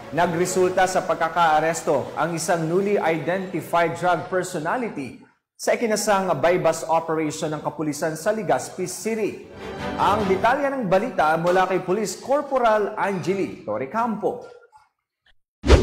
Nagresulta sa pagkakaaresto ang isang newly identified drug personality sa ikinasang bypass operation ng kapulisan sa Legazpi City. Ang detalye ng balita mula kay Police Corporal Angeli Torrecampo.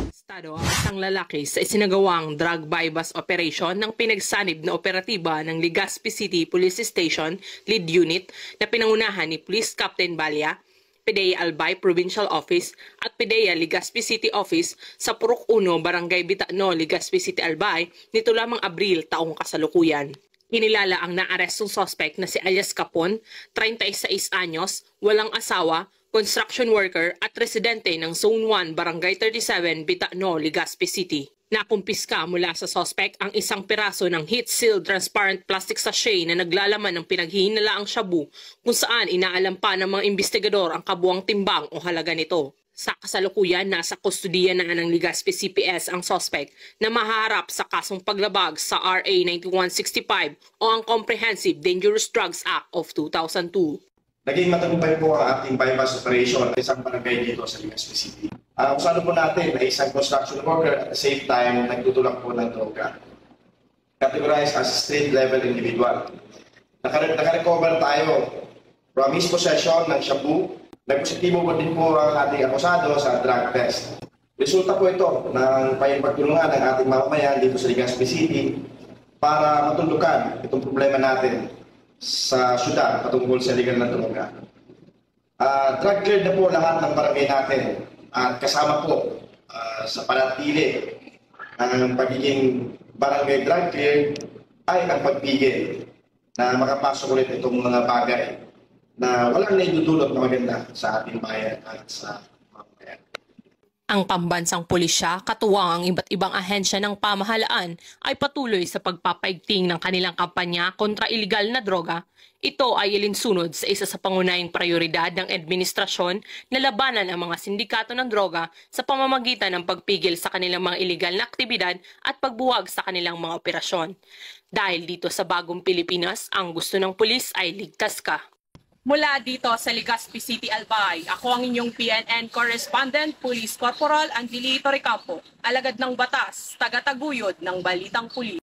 Estado ang isang lalaki sa isinagawang drug bypass operation ng pinagsanib na operatiba ng Legazpi City Police Station Lead Unit na pinangunahan ni Police Captain Balya, PDEA Albay Provincial Office at PDEA Legazpi City Office sa Purok 1, Barangay Bitano, Legazpi City Albay nito lamang Abril taong kasalukuyan. Kinilala ang naarestong suspect na si Alias Capon, 36 anyos, walang asawa, construction worker at residente ng Zone 1, Barangay 37, Bitano, Legazpi City. Nakumpiska mula sa suspect ang isang piraso ng heat-sealed transparent plastic sachet na naglalaman ng pinaghihinalaang shabu kung saan inaalam pa ng mga investigador ang kabuang timbang o halaga nito. Sa kasalukuyan, nasa kustudiya na ng Legazpi CPS ang suspect na mahaharap sa kasong paglabag sa RA 9165 o ang Comprehensive Dangerous Drugs Act of 2002. Naging matagumpay po ang ating bypass operation at isang barangay dito sa Legazpi City. Usado po natin na isang construction worker at the same time nagtutulak po ng droga. Categorized as street-level individual. Nakarecover tayo from his possession ng shabu. Nagpositibo po din po ang ating akusado sa drug test. Resulta po ito ng pagtulungan ng ating mamamayan dito sa Legazpi City para matulukan itong problema natin sa syudad patungkol sa legal na droga. Drug cleared na po lahat ng barangay natin at kasama po sa panatili ng pagiging barangay drug cleared ay ang pagpigil na makapasok ulit itong mga bagay na walang naidudulot na maganda sa ating bayan at sa mamamayan. Ang pambansang pulisya, katuwang ang iba't ibang ahensya ng pamahalaan ay patuloy sa pagpapaigting ng kanilang kampanya kontra iligal na droga. Ito ay ilinsunod sa isa sa pangunahing prioridad ng administrasyon na labanan ang mga sindikato ng droga sa pamamagitan ng pagpigil sa kanilang mga iligal na aktibidad at pagbuwag sa kanilang mga operasyon. Dahil dito sa bagong Pilipinas, ang gusto ng pulis ay ligtas ka. Mula dito sa Legazpi City, Albay, ako ang inyong PNN correspondent, Police Corporal Angeli Torrecampo, alagad ng batas, tagataguyod ng Balitang Pulis.